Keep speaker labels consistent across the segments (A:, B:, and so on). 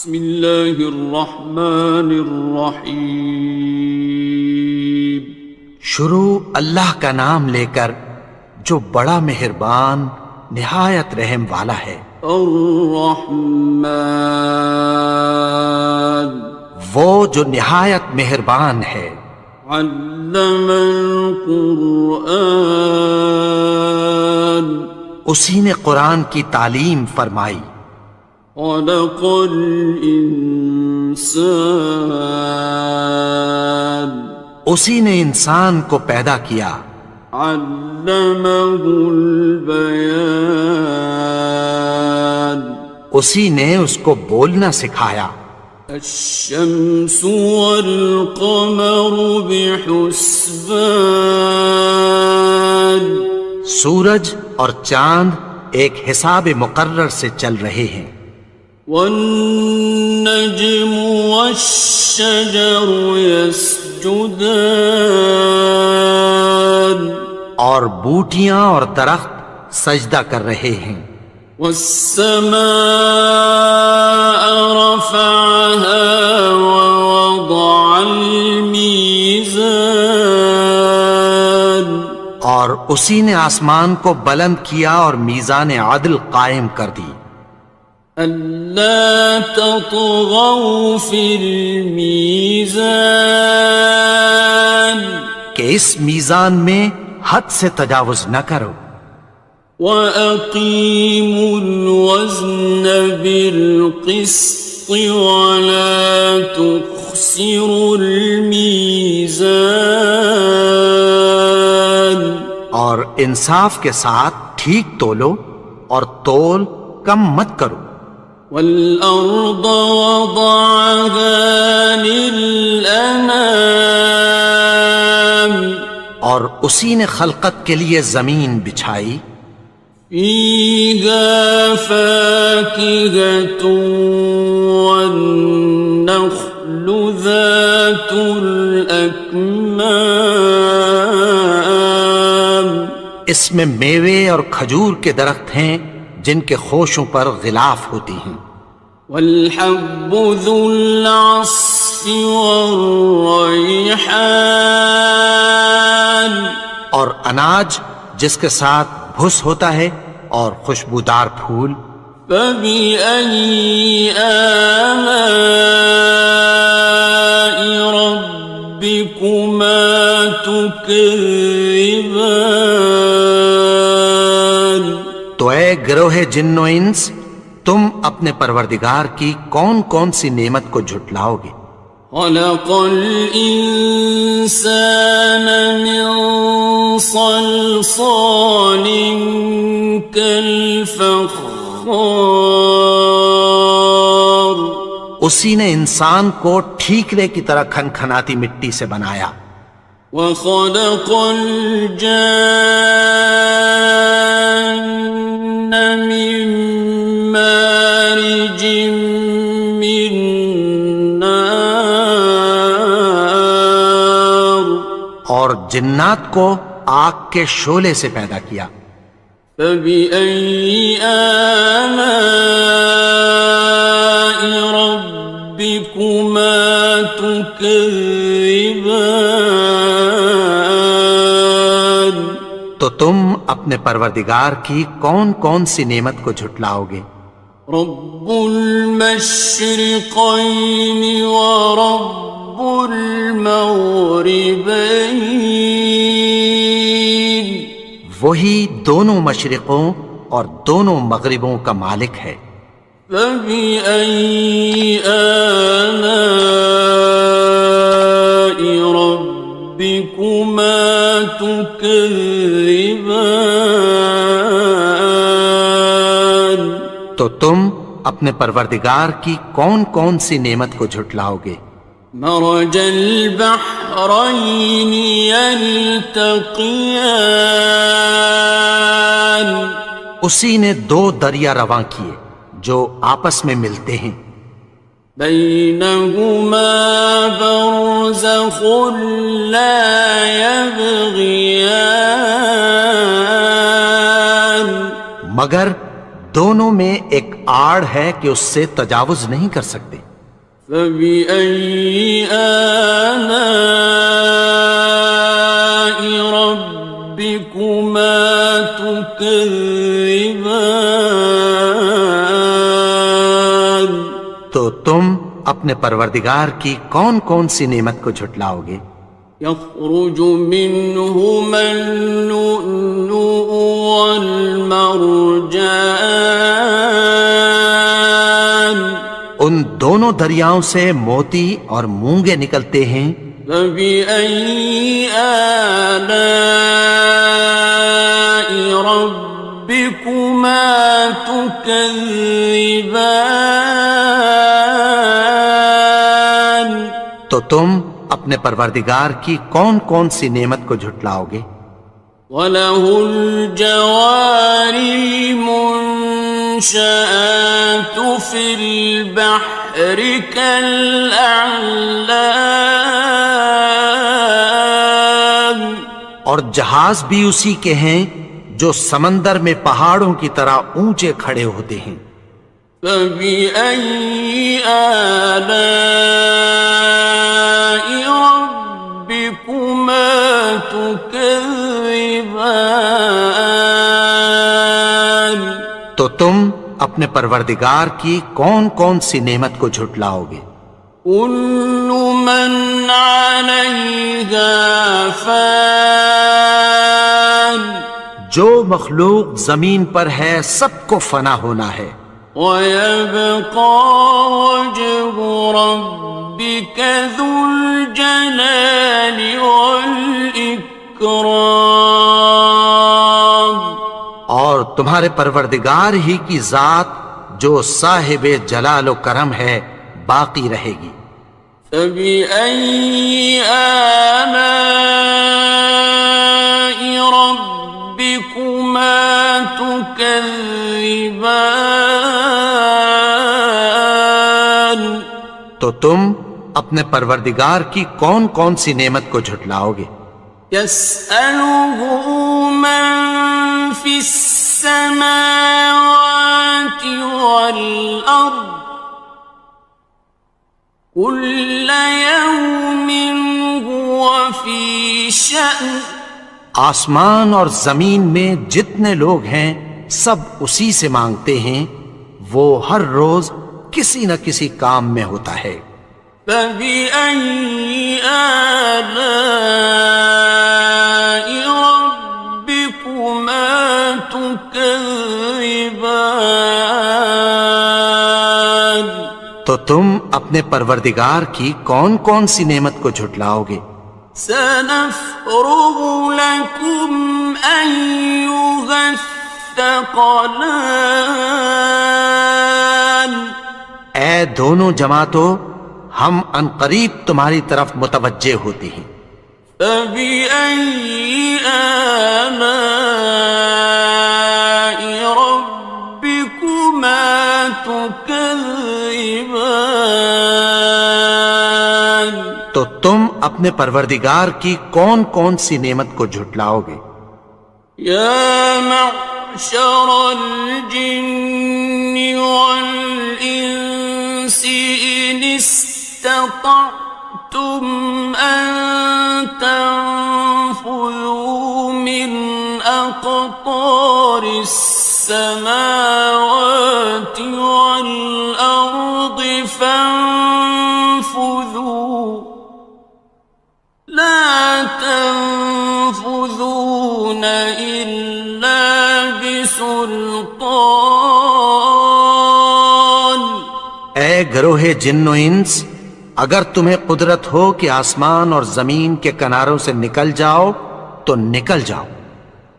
A: بسم اللہ الرحمن الرحیم۔
B: شروع اللہ کا نام لے کر جو بڑا مہربان نہایت رحم والا ہے۔
A: الرحمن،
B: وہ جو نہایت مہربان ہے۔
A: علم القرآن،
B: اسی نے قرآن کی تعلیم فرمائی۔
A: خلق الانسان،
B: اسی نے انسان کو پیدا کیا۔
A: علمہ البیان،
B: اسی نے اس کو بولنا سکھایا۔
A: الشمس والقمر بحسبان،
B: سورج اور چاند ایک حساب مقرر سے چل رہے ہیں۔
A: والنجم والشجر يسجدان،
B: اور بوٹیاں اور درخت سجدہ کر رہے ہیں۔
A: والسماء رفعها ووضع الميزان،
B: اور اسی نے آسمان کو بلند کیا اور میزان عدل قائم کر دی۔
A: ألا تطغوا في الميزان،
B: کہ اس میزان میں حد سے تجاوز نہ کرو۔
A: وَأَقِيمُوا الْوَزْنَ بِالْقِسْطِ وَلَا تُخْسِرُوا الْمِيزَانَ،
B: اور انصاف کے ساتھ ٹھیک تولو اور تول کم مت کرو۔
A: وَالْأَرْضَ وَضَعَهَا لِلْأَنَامِ،
B: اور اسی نے خلقت کے لیے زمین بچھائی۔
A: فِيهَا فَاكِهَةٌ وَالنَّخْلُ ذَاتُ الْأَكْمَامِ،
B: اس میں میوے اور کھجور کے درخت ہیں جن کے خوشوں پر غلاف ہوتی ہیں۔
A: وَالْحَبُّ ذُو الْعَصْفِ وَالرَّيْحَانِ،
B: اور اناج جس کے ساتھ بھس ہوتا ہے اور خوشبودار پھول۔
A: فَبِأَيِّ آلَاءِ رَبِّكُمَا تُكَذِّبَانِ،
B: تو اے گروہ جن و انس، تم اپنے پروردگار کی کون کون سی نعمت کو جھٹلاؤ گے؟
A: خَلَقَ الْإِنسَانَ مِنْ صَلْصَالٍ كَالْفَخَّارِ،
B: اسی نے انسان کو ٹھیکرے کی طرح کھنکھناتی مٹی سے بنایا۔
A: وَخَلَقَ الْجَانَّ مِن مَّارِجٍ مِّن نَّارٍ،
B: اور جنات کو آگ کے شعلے سے پیدا کیا۔
A: فَبِأَيِّ آلَاءِ رَبِّكُمَا تُكَذِّبَانِ،
B: تو تم اپنے پروردگار کی کون کون سی نعمت کو جھٹلاؤ گے؟
A: رب المشرقین ورب المغربین،
B: وہی دونوں مشرقوں اور دونوں مغربوں کا مالک ہے۔
A: فَبِأَيِّ آلَاءِ رَبِّكُمَا تُكَذِّبَانِ،
B: تو تم اپنے پروردگار کی کون کون سی نعمت کو جھٹلاؤ گے؟
A: مرج البحرین یلتقیان،
B: اسی نے دو دریا رواں کیے جو آپس میں ملتے ہیں۔
A: بینہما برزخ لا یبغیان،
B: مگر دونوں میں ایک آڑ ہے کہ اس سے تجاوز نہیں کر سکتے۔
A: فبأي آلاء ربكما تكذبان؟
B: تو تم اپنے پروردگار کی کون کون سی نعمت کو جھٹلاؤ گے؟
A: يخرج منهما اللؤلؤ والمرجان،
B: ان دونوں دریاؤں سے موتی اور مونگے نکلتے ہیں۔
A: فبأي آلاء ربكما تكذبان؟
B: تو تم اپنے پروردگار کی کون کون سی نعمت کو جھٹلاؤ گے؟
A: وَلَهُ الْجَوَارِ الْمُنشَآتُ فِي الْبَحْرِ كَالْأَعْلَامِ،
B: اور جہاز بھی اسی کے ہیں جو سمندر میں پہاڑوں کی طرح اونچے کھڑے ہوتے ہیں۔
A: فَبِأَيِّ آلَاءِ رَبِّكُمَا تُكَذِّبَانِ؟
B: تو تم اپنے پروردگار کی کون کون سی نعمت کو جھٹلاؤ گے؟
A: كُلُّ مَنْ عَلَيْهَا فَانٍ،
B: جو مخلوق زمین پر ہے سب کو فنا ہونا ہے۔
A: وَيَبْقَى وَجْهُ رَبِّكَ ذُو الْجَلَالِ وَالْإِكْرَامِ،
B: اور تمہارے پروردگار ہی کی ذات جو صاحب جلال و کرم ہے باقی رہے گی۔
A: فَبِأَيِّ آلَاءِ رَبِّكُمَا تُكَذِّبَانِ؟
B: تو تم اپنے پروردگار کی کون کون سی نعمت کو جھٹلاؤ گے؟
A: يَسْأَلُهُ مَن فِي السَّمَاوَاتِ وَالْأَرْضِ كُلَّ يَوْمٍ هُوَ فِي شَأْنٍ،
B: آسمان اور زمین میں جتنے لوگ ہیں سب اسی سے مانگتے ہیں، وہ ہر روز کسی نہ کسی کام میں ہوتا ہے۔
A: فَبِأَيِّ آلَاءِ رَبِّكُمَا تُكَذِّبَانِ؟
B: تو تم اپنے پروردگار کی کون کون سی نعمت کو جھٹلاؤ گے؟
A: سَنَفْرُغُ لَكُمْ أَيُّهَ الثَّقَلَانِ،
B: اے دونوں جماعتوں، ہم عنقریب تمہاری طرف متوجہ ہوتے ہیں۔
A: فَبِأَيِّ آلَاءِ رَبِّكُمَا تُكَذِّبَانِ؟
B: تو تم اپنے پروردگار کی کون کون سی نعمت کو جھٹلاؤ گے؟
A: يَا مَعْشَرَ الْجِنِّ وَالْإِنسِ إِنِ اسْتَطَعْتُمْ أَن تَنفُذُوا مِنْ أَقْطَارِ السَّمَاوَاتِ وَالْأَرْضِ فَانفُذُوا لَا تَنفُذُونَ إِلَّا بِسُلْطَانٍ۔
B: اے گروہ جن و انس، اگر تمہیں قدرت ہو کہ آسمان اور زمین کے کناروں سے نکل جاؤ تو نکل جاؤ،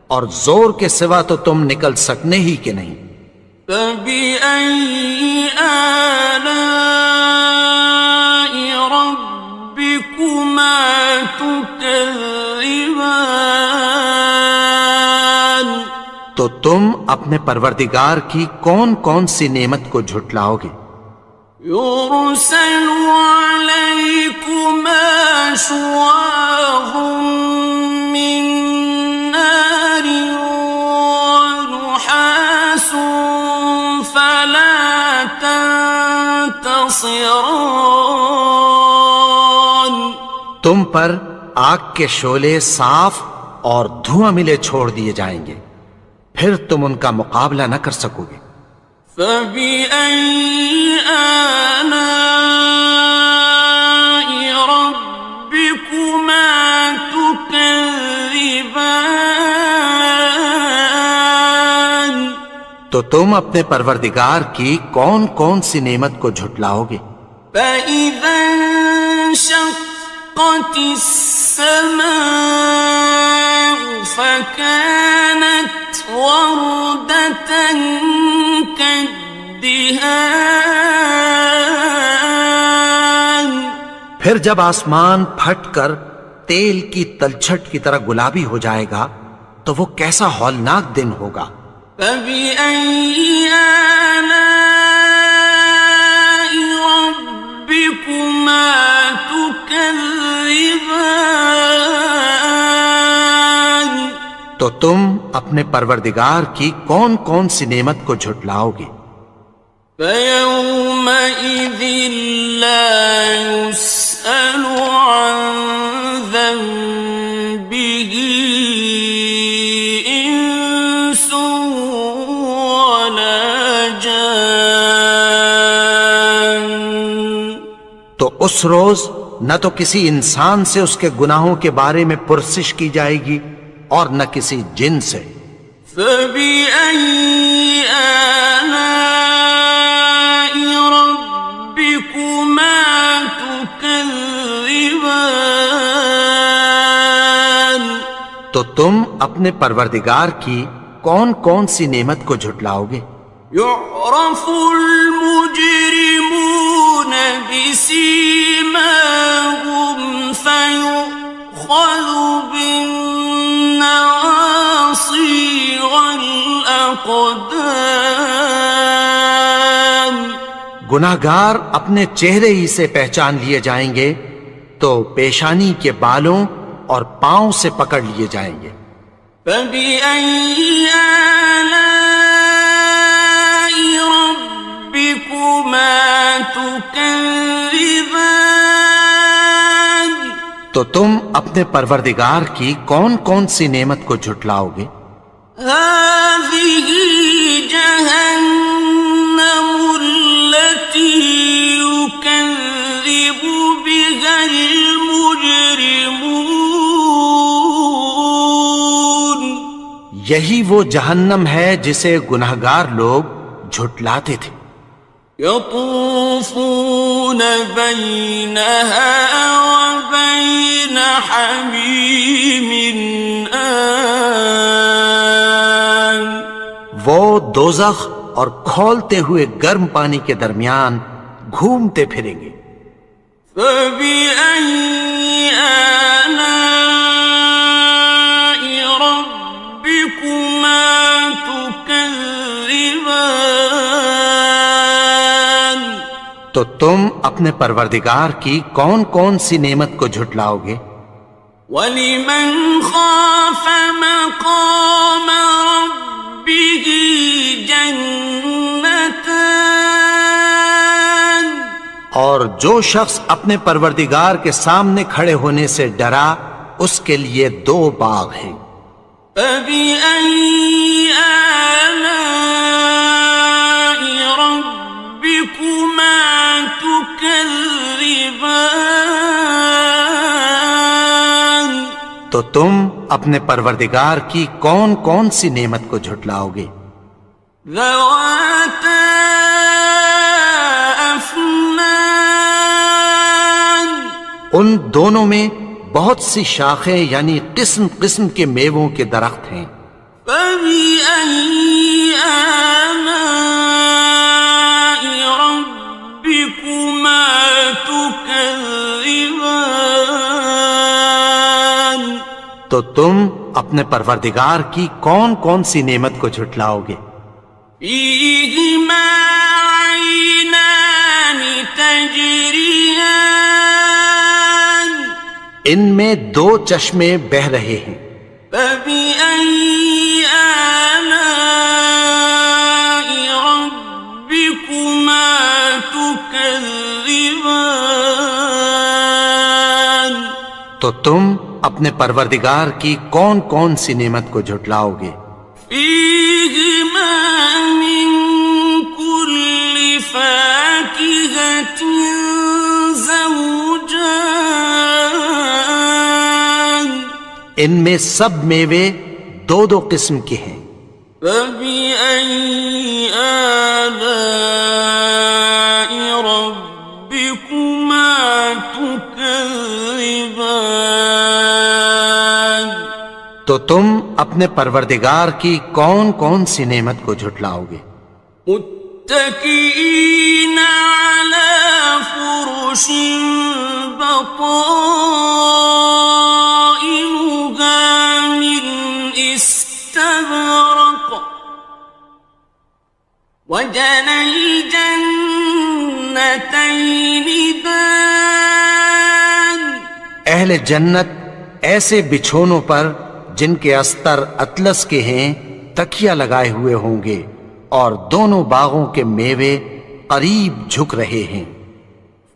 B: اور زور کے سوا تو تم نکل سکنے ہی کہ نہیں۔
A: فَبِأَيِّ آلَاءِ رَبِّكُمَا تُكَذِّبَانِ؟
B: تو تم اپنے پروردگار کی کون کون سی نعمت کو جھٹلاؤ گے؟
A: يُرْسَلُ عَلَيْكُمَا شُوَاظٌ مِّن نَّارٍ وَنُحَاسٌ فَلَا خاصران.
B: تم پر آگ کے شعلے صاف اور دھواں ملے چھوڑ دیے جائیں گے، پھر تم ان کا مقابلہ نہ کر سکو گے۔
A: فبأي آلاء ربكما تكذبان.
B: تو تم اپنے پروردگار کی کون کون سی نعمت کو جھٹلاؤ گے؟
A: فإذا انشقت السماء فكانت وردة كالدهان.
B: پھر جب آسمان پھٹ کر تیل کی تلچھٹ کی طرح گلابی ہو جائے گا تو وہ کیسا ہولناک دن ہوگا۔
A: فبأي آلاء ربكما تكذبان.
B: تو تم اپنے پروردگار کی کون کون سی نعمت کو جھٹلاؤ گے؟
A: فيومئذ لا يسأل عن ذنبه إنس ولا جان.
B: تو اس روز نہ تو کسی انسان سے اس کے گناہوں کے بارے میں پرسش کی جائے گی اور نہ کسی جن سے۔
A: فبأي آلاء ربكما تكذبان.
B: تو تم اپنے پروردگار کی کون کون سی نعمت کو جھٹلاؤ گے؟
A: يعرف المجرمون بسيماهم فيؤخذ بالنواصي والأقدام.
B: گناہگار اپنے چہرے ہی سے پہچان لیے جائیں گے تو پیشانی کے بالوں اور پاؤں سے پکڑ لیے جائیں گے۔
A: فبأي آلاء ربكما تكذبان.
B: تو تم اپنے پروردگار کی کون کون سی نعمت کو جھٹلاؤ گے؟
A: هذه جهنم التي يكذب بها المجرمون.
B: یہی وہ جہنم ہے جسے گناہگار لوگ جھٹلاتے تھے۔
A: يطوفون بينها وبين حميم آن.
B: وہ دوزخ اور کھولتے ہوئے گرم پانی کے درمیان گھومتے پھریں گے۔
A: فبأي آلاء ربكما تكذبان.
B: تو تم اپنے پروردگار کی کون کون سی نعمت کو جھٹلاؤ گے؟
A: وَلِمَنْ خَافَ مَقَامَ رَبِّهِ جَنَّتَانِ.
B: اور جو شخص اپنے پروردگار کے سامنے کھڑے ہونے سے ڈرا اس کے لیے 2 باغ ہیں۔
A: فَبِأَيِّ آلَاءِ رَبِّكُمَا تُكَذِّبَانِ.
B: تو تم اپنے پروردگار کی کون کون سی نعمت کو جھٹلاؤ گے؟
A: ذَوَاتَا أَفْنَانٍ.
B: ان دونوں میں بہت سی شاخیں یعنی قسم قسم کے میووں کے درخت ہیں۔
A: فَبِأَيِّ آلَاءِ رَبِّكُمَا تُكَذِّبَانِ.
B: تو تم اپنے پروردگار کی کون کون سی نعمت کو جھٹلاؤ گے؟
A: فِيهِمَا عَيْنَانِ تَجْرِيَانِ.
B: ان میں 2 چشمے بہہ رہے ہیں۔
A: فَبِأَيِّ آلَاءِ رَبِّكُمَا تُكَذِّبَانِ. تكذبان
B: تو تم اپنے پروردگار کی کون کون سی نعمت کو جھٹلاؤ گے؟
A: فيهما من كل فاكهة زوجان
B: ان میں سب میوے دو دو قسم کے ہیں۔
A: فبأي آلاء ربكما تكذبان
B: تو تم اپنے پروردگار کی کون کون سی نعمت کو جھٹلاؤ گے؟
A: متكئين على فرش بطائنها من استبرق وجنى الجنتين دان
B: اہل جنت ایسے بچھونوں پر جن کے استر اطلس کے ہیں تکیہ لگائے ہوئے ہوں گے، اور دونوں باغوں کے میوے قریب جھک رہے ہیں۔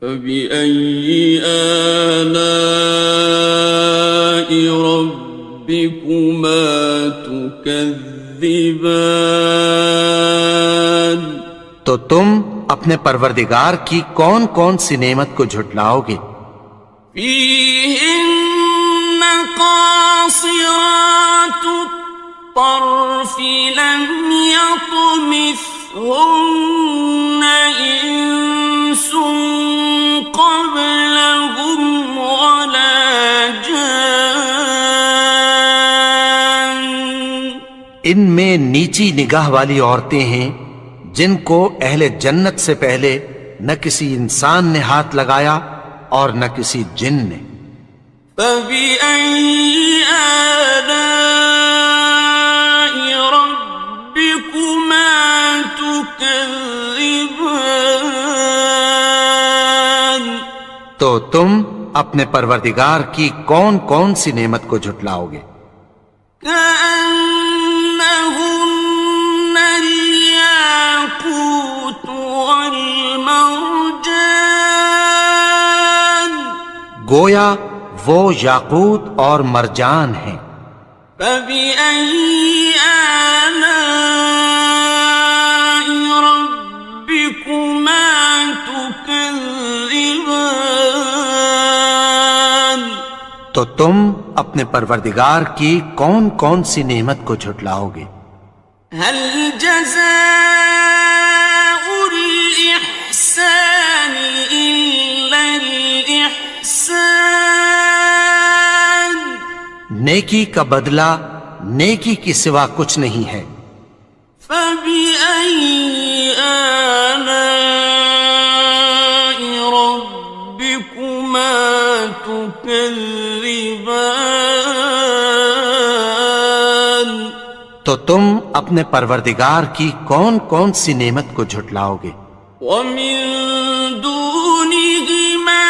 A: فبأي آلاء ربكما تكذبان
B: تو تم اپنے پروردگار کی کون کون سی نعمت کو جھٹلاؤ گے؟
A: فيهن قاصرات الطرف لم يطمثهن إنس قبلهم ولا جان
B: ان میں نیچی نگاہ والی عورتیں ہیں جن کو اہل جنت سے پہلے نہ کسی انسان نے ہاتھ لگایا اور نہ کسی جن نے۔
A: فبأي آلاء ربكما تكذبان
B: تو تم اپنے پروردگار کی کون کون سی نعمت کو جھٹلاؤ گے؟
A: كأنهن الياقوت والمرجان
B: گویا وہ یاقوت اور مرجان ہیں۔
A: فبأي آلاء ربكما تكذبان
B: تو تم اپنے پروردگار کی کون کون سی نعمت کو جھٹلاؤ گے؟
A: هل جزاء الإحسان إلا الإحسان
B: نیکی کا بدلہ نیکی کی سوا کچھ نہیں ہے۔
A: فبأي آلاء ربكما تكذبان
B: تو تم اپنے پروردگار کی کون کون سی نعمت کو جھٹلاؤ گے؟
A: ومن دونهما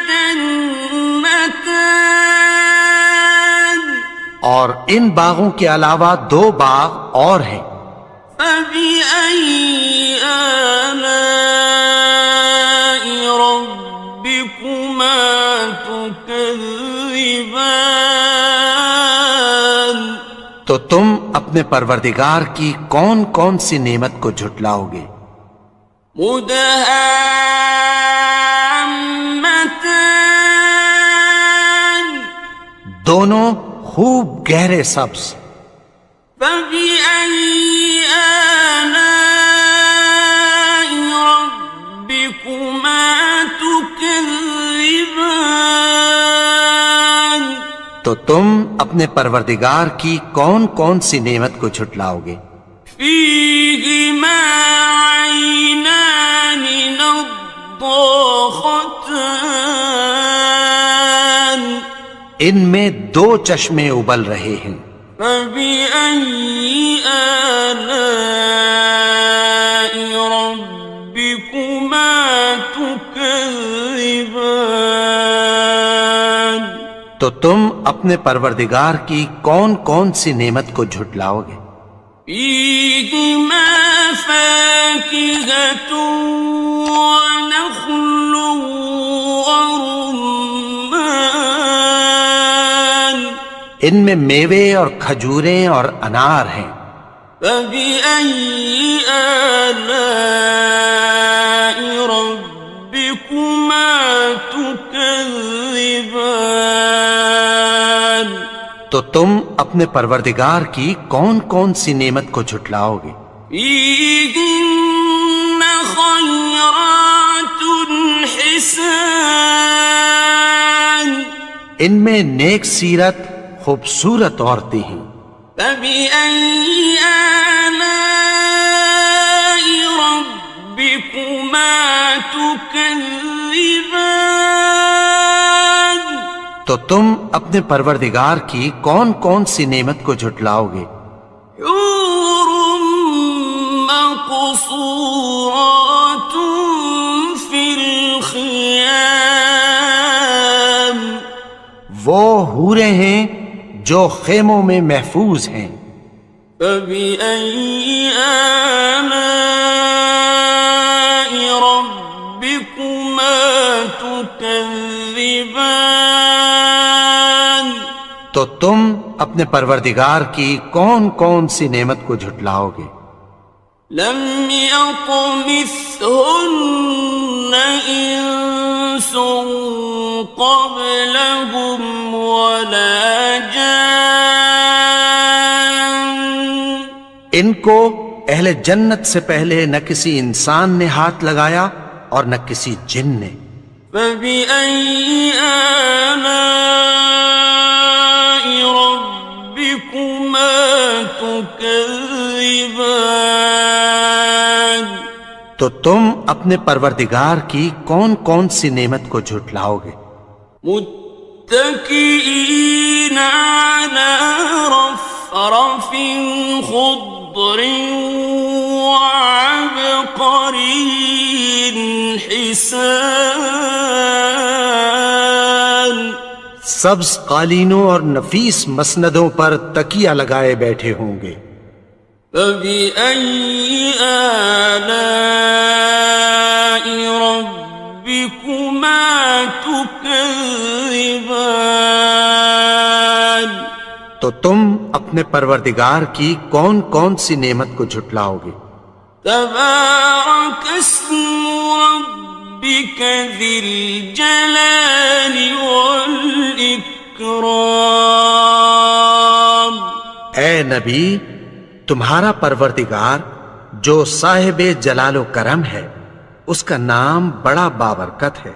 A: جنتان
B: اور ان باغوں کے علاوہ دو باغ اور ہیں۔
A: فبأي آلاء ربكما تكذبان
B: تو تم اپنے پروردگار کی کون کون سی نعمت کو جھٹلاؤ گے؟
A: مدهامتان
B: دونوں خوب گہرے سبز۔
A: فبأي آلاء ربكما تكذبان
B: تو تم اپنے پروردگار کی کون کون سی نعمت کو جھٹلاؤ گے؟
A: فيهما عينان نضاختان
B: ان میں دو چشمے ابل رہے ہیں۔
A: فبأي آلاء ربكما تكذبان
B: تو تم اپنے پروردگار کی کون کون سی نعمت کو جھٹلاؤ گے؟
A: فيهما فاكهة ونخل ورمان
B: ان میں میوے اور کھجوریں اور انار ہیں.
A: فبأي آلاء ربكما تكذبان
B: تو تم اپنے پروردگار کی کون کون سی نعمت کو جھٹلاؤ گے؟
A: فيهن خيرات حسان
B: ان میں نیک سیرت خوبصورت عورتیں ہیں.
A: فبأي آلاء ربكما تكذبان
B: تو تم اپنے پروردگار کی کون کون سی نعمت کو جھٹلاؤ گے؟
A: حور مقصورات في الخيام
B: وہ حوریں ہیں جو خیموں میں محفوظ ہیں.
A: فبأي آلاء ربكما تكذبان
B: تو تم اپنے پروردگار کی کون کون سی نعمت کو جھٹلاؤ گے؟
A: لم يطمثهن إنس قبلهم ولا جان
B: ان کو اہل جنت سے پہلے نہ کسی انسان نے ہاتھ لگایا اور نہ کسی جن نے.
A: فبأي آلاء ربكما تكذبان
B: تو تم اپنے پروردگار کی کون کون سی نعمت کو جھٹلاؤ گے؟
A: متكئين على رفرف خضر وعبقري حسان
B: سبز قالینوں اور نفیس مسندوں پر تکیہ لگائے بیٹھے ہوں گے.
A: فبأي آلاء ربكما تكذبان
B: تو تم اپنے پروردگار کی کون کون سی نعمت کو جھٹلاؤ گے؟
A: تبارك اسم ربك ذي الجلال والإكرام
B: اے نبی، تمہارا پروردگار جو صاحب جلال و کرم ہے، اس کا نام بڑا بابرکت ہے.